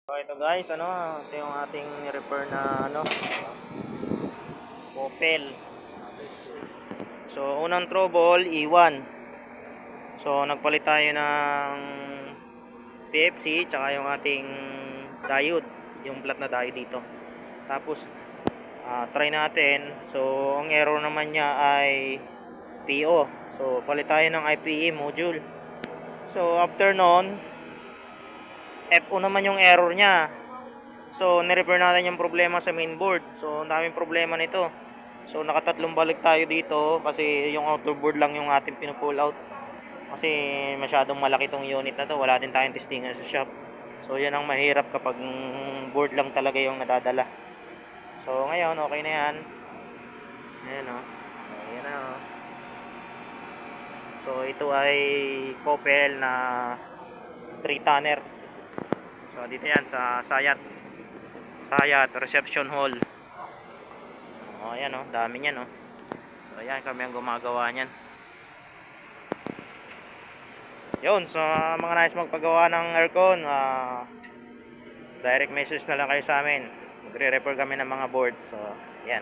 So ito guys, ito yung ating repair na Opel. So unang trouble, iwan. So nagpalit tayo ng PFC tsaka yung ating diode, yung flat na diode dito. Tapos try natin. So ang error naman niya ay PO. So palit tayo ng IPE module. So after noon, FO naman yung error niya. So, nirepair natin yung problema sa mainboard. So, ang daming problema nito. So, nakatatlong balik tayo dito kasi yung outer board lang yung ating pinupull out. Kasi masyadong malaki tong unit na to. Wala din tayong testingan sa shop. So, yan ang mahirap kapag board lang talaga yung nadadala. So, ngayon, okay na yan. Ayan o. Ayan na o. So, ito ay Opel na 3-tonner. So, dito yan sa Sayat Reception Hall. Ayan dami niyan So ayan, kami ang gumagawa niyan. Yun, sa mga nais magpagawa ng aircon, direct message na lang kayo sa amin. Magre-repair kami ng mga board. So, yan.